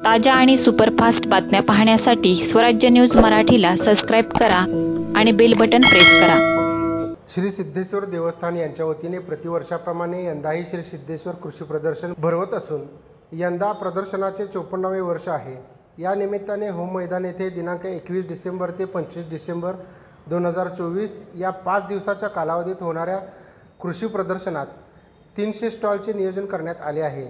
ताज्या आणि सुपरफास्ट बातम्या पाहण्यासाठी स्वराज्य न्यूज मराठीला सबस्क्राईब करा आणि बेल बटन प्रेस करा। श्री सिद्धेश्वर देवस्थान यांच्या वतीने प्रतिवर्षाप्रमाणे यंदाही श्री सिद्धेश्वर कृषी प्रदर्शन भरवत असून यंदा प्रदर्शनाचे 54वे वर्ष आहे। या निमित्ताने होम मैदान येथे दिनांक 21 डिसेंबर ते 25 डिसेंबर 2024 या 5 दिवसाच्या कालावधीत होणाऱ्या कृषी प्रदर्शनात 300 स्टॉलचे नियोजन करण्यात आले आहे।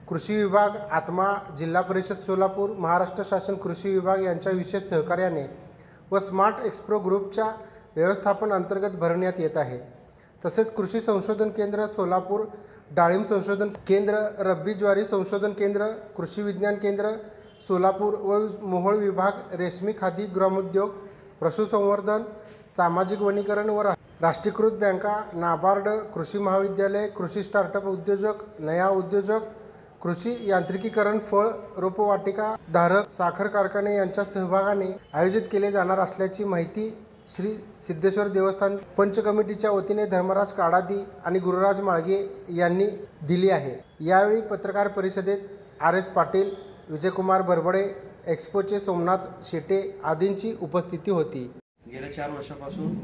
कृषी विभाग, आत्मा, जिल्हा परिषद सोलापूर, महाराष्ट्र शासन कृषी विभाग यांच्या विशेष सहकार्याने व स्मार्ट एक्सप्रो ग्रुपच्या व्यवस्थापन अंतर्गत भरवण्यात येत आहे। तसेच कृषी संशोधन केंद्र सोलापूर, डाळिंब संशोधन केंद्र, रब्बी ज्वारी संशोधन केंद्र, कृषी विज्ञान केंद्र सोलापूर व मोहोळ विभाग, रेशमी खादी, ग्रामोद्योग, पशुसंवर्धन, सामाजिक वनीकरण व राष्ट्रीयकृत बँका, नाबार्ड, कृषी महाविद्यालय, कृषी स्टार्टअप उद्योजक, नया उद्योजक, कृषी यांत्रिकीकरण, फळ रोपवाटिका धारक, साखर कारखाने यांच्या सहभागाने आयोजित केले जाणार असल्याची माहिती श्री सिद्धेश्वर देवस्थान पंच कमिटीच्या वतीने धर्मराज काडादी आणि गुरुराज माळगे यांनी दिली आहे। यावेळी पत्रकार परिषदेत RS पाटील, विजयकुमार बरबडे, एक्सपोचे सोमनाथ शेटे आदींची उपस्थिती होती। गेल्या 4 वर्षापासून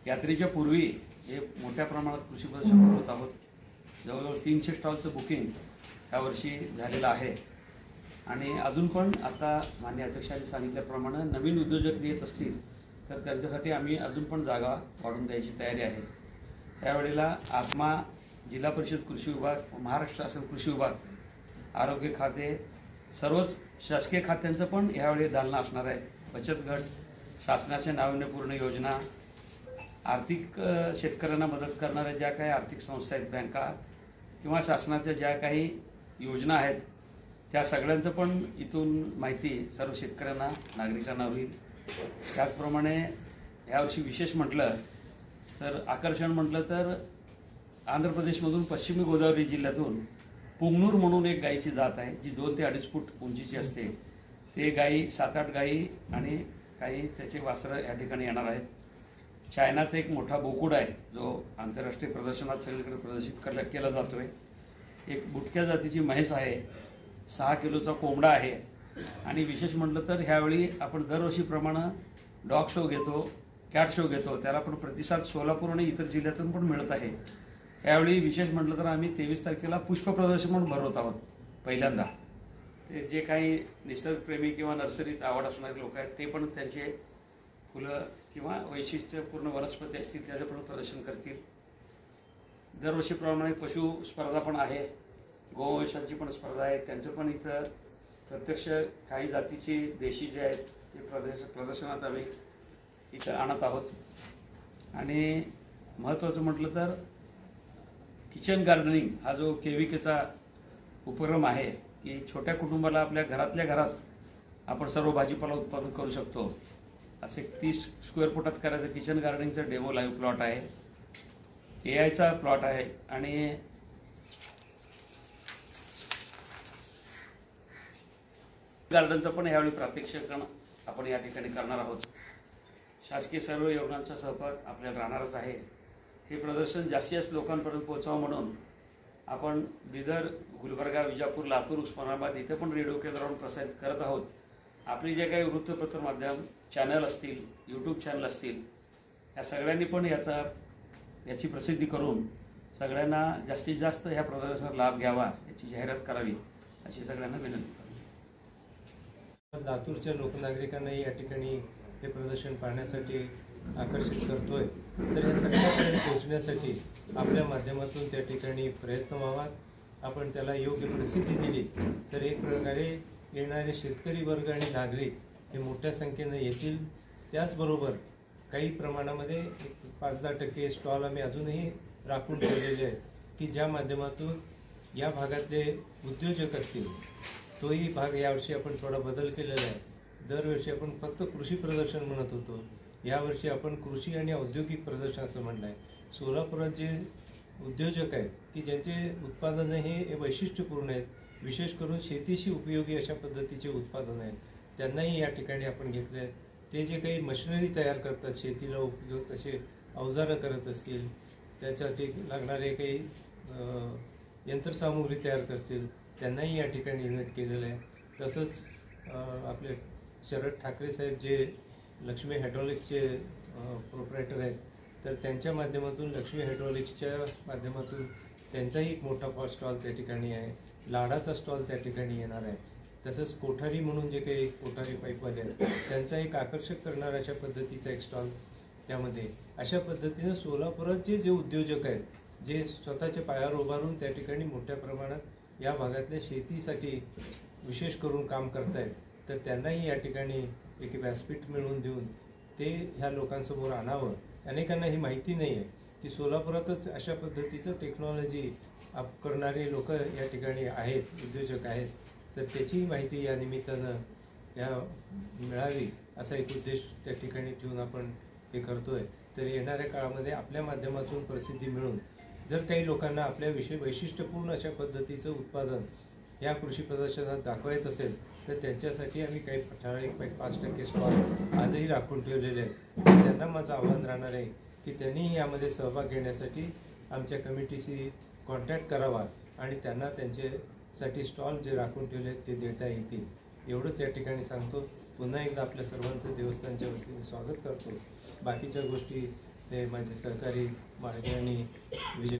यात्रेच्या पूर्वी हे मोठ्या प्रमाणात कृषी प्रदर्शन भरवत आहोत। जवळजवळ 300 स्टॉलचं बुकिंग यावर्षी झालेलं आहे आणि अजून पण आता माननीय अध्यक्षांनी सांगितल्याप्रमाणे नवीन उद्योजक येत असतील तर त्यांच्यासाठी आम्ही अजून पण जागा वाढवून द्यायची तयारी आहे। त्यावेळेला आत्मा, जिल्हा परिषद कृषी विभाग, महाराष्ट्र शासन कृषी विभाग, आरोग्य खाते, सर्वच शासकीय खात्यांचं पण यावेळी दालना असणार आहे। बचत गट, शासनाच्या नाविन्यपूर्ण योजना, आर्थिक शेतकऱ्यांना मदत करणाऱ्या ज्या काही आर्थिक संस्था आहेत, बँका किंवा शासनाच्या ज्या काही योजना आहेत त्या सगळ्यांचं पण इथून माहिती सर्व शेतकऱ्यांना, नागरिकांना होईल। त्याचप्रमाणे यावर्षी विशेष म्हटलं तर आकर्षण म्हटलं तर आंध्र प्रदेशमधून पश्चिमी गोदावरी जिल्ह्यातून पुंगनूर म्हणून एक गायीची जात आहे जी 2 ते 2.5 फूट उंचीची असते। ते गायी 7-8 गायी आणि काही त्याचे वासरं या ठिकाणी येणार आहेत। चायनाचा एक मोठा बोकुड आहे जो आंतरराष्ट्रीय प्रदर्शनात सगळीकडे प्रदर्शित केला जातो आहे। एक बुटक्या जातीची म्हैस आहे, 6 किलोचा कोंबडा आहे आणि विशेष म्हटलं तर ह्यावेळी आपण दरवर्षीप्रमाणे डॉग शो घेतो, कॅट शो घेतो, त्याला पण प्रतिसाद सोलापूर आणि इतर जिल्ह्यातून पण मिळत आहे। यावेळी विशेष म्हटलं तर आम्ही 23 तारखेला पुष्प प्रदर्शन पण भरवत आहोत पहिल्यांदा। ते जे काही निसर्गप्रेमी किंवा नर्सरीत आवड असणारे लोक आहेत ते पण त्यांचे फुलं किंवा वैशिष्ट्यपूर्ण वनस्पती असतील त्याचे पण प्रदर्शन करतील। दरवर्षीप्रमाणे पशु स्पर्धा पण आहे, गोवंशाची पण स्पर्धा आहे, त्यांचं पण इथं प्रत्यक्ष काही जातीचे देशी जे आहेत ते प्रदर्शनात आम्ही इथं आणत आहोत। आणि महत्त्वाचं म्हटलं तर किचन गार्डनिंग हा जो KVKचा उपक्रम आहे की छोट्या कुटुंबाला आपल्या घरातल्या घरात आपण सर्व भाजीपाला उत्पादन करू शकतो, असे 30 स्क्वेअर फुटात करायचं किचन गार्डनिंगचा डेमो लाईव्ह प्लॉट आहे, AIचा प्लॉट आहे आणि गार्डनचं पण यावेळी प्रात्यक्षिकरण आपण या ठिकाणी करणार आहोत। शासकीय सर्व योजनांचा सहभाग आपल्याला राहणारच आहे। हे प्रदर्शन जास्तीत जास्त लोकांपर्यंत पोहोचावं म्हणून आपण बिदर, गुलबर्गा, विजापूर, लातूर, उस्मानाबाद इथे पण रेडिओ केंद्रावरून प्रसारित करत आहोत। आपली जे काही वृत्तपत्र माध्यम चॅनल असतील, यूट्यूब चॅनल असतील, या सगळ्यांनी पण याची प्रसिद्धी करून सगळ्यांना जास्तीत जास्त ह्या प्रदर्शनाचा लाभ घ्यावा याची जाहिरात करावी अशी सगळ्यांना विनंती करतो। लातूरच्या लोकनागरिकांनाही या ठिकाणी हे प्रदर्शन पाहण्यासाठी आकर्षित करतोय, तर या सगळ्यांपर्यंत पोहोचण्यासाठी आपल्या माध्यमातून त्या ठिकाणी प्रयत्न व्हावा। आपण त्याला योग्य प्रसिद्धी दिली तर एक प्रकारे येणारे शेतकरी वर्ग आणि नागरिक हे मोठ्या संख्येनं येतील। त्याचबरोबर काही प्रमाणामध्ये 5-10% स्टॉल आम्ही अजूनही राखून ठेवलेले आहेत की ज्या माध्यमातून या भागातले उद्योजक असतील, तोही भाग यावर्षी आपण थोडा बदल केलेला आहे। दरवर्षी आपण फक्त कृषी प्रदर्शन म्हणत होतो, यावर्षी आपण कृषी आणि औद्योगिक प्रदर्शन असं म्हणलं आहे। सोलापुरात जे उद्योजक आहेत की ज्यांचे उत्पादनं हे वैशिष्ट्यपूर्ण आहेत, विशेष करून शेतीशी उपयोगी अशा पद्धतीचे उत्पादन आहेत, त्यांनाही या ठिकाणी आपण घेतले आहेत। ते जे काही मशिनरी तयार करतात, शेतीला उपयोग तसे अवजारं करत असतील, त्याच्यासाठी लागणारे काही यंत्रसामुग्री तयार करतील, त्यांनाही या ठिकाणी इन्व्हाइट केलेलं आहे। तसंच आपले शरद ठाकरे साहेब जे लक्ष्मी हायड्रॉलिक्सचे प्रोप्रायटर आहेत, तर त्यांच्या माध्यमातून लक्ष्मी हायड्रॉलिक्सच्या माध्यमातून त्यांचाही एक मोठा स्टॉल त्या ठिकाणी आहे. लाडाचा स्टॉल त्या ठिकाणी येणार आहे. तसंच कोठारी म्हणून जे काही कोठारी पाईपवाले आहेत त्यांचा एक आकर्षक करणारा अशा पद्धतीचा एक स्टॉल त्यामध्ये. अशा पद्धतीनं सोलापुरात जे उद्योजक आहेत, जे स्वतःच्या पायावर उभारून त्या ठिकाणी मोठ्या प्रमाणात या भागातल्या शेतीसाठी विशेष करून काम करत आहेत, तर त्यांनाही या ठिकाणी एक व्यासपीठ मिळवून देऊन ते ह्या लोकांसमोर आणावं. अनेकांना ही माहिती नाही आहे की सोलापुरातच अशा पद्धतीचं टेक्नॉलॉजी करणारे लोक या ठिकाणी आहेत, उद्योजक आहेत. तर त्याचीही माहिती या निमित्तानं या मिळावी असा एक उद्देश त्या ठिकाणी ठेवून आपण हे करतोय. तर येणाऱ्या काळामध्ये आपल्या माध्यमातून प्रसिद्धी मिळून जर काही लोकांना आपल्या वैशिष्ट्यपूर्ण अशा पद्धतीचं उत्पादन या कृषी प्रदर्शनात दाखवायचं असेल, तर त्यांच्यासाठी आम्ही काही ठराविक 5% स्टॉल आजही राखून ठेवलेले आहेत. त्यांना माझं आव्हान राहणार आहे की त्यांनीही यामध्ये सहभाग घेण्यासाठी आमच्या कमिटीशी कॉन्टॅक्ट करावा आणि त्यांना त्यांच्यासाठी स्टॉल जे राखून ठेवले आहेत ते देता येतील. एवढंच या ठिकाणी सांगतो. पुन्हा एकदा आपल्या सर्वांचं देवस्थानच्या वतीने स्वागत करतो. बाकीच्या गोष्टी ते माझे सहकारी मार्गे आणि विजय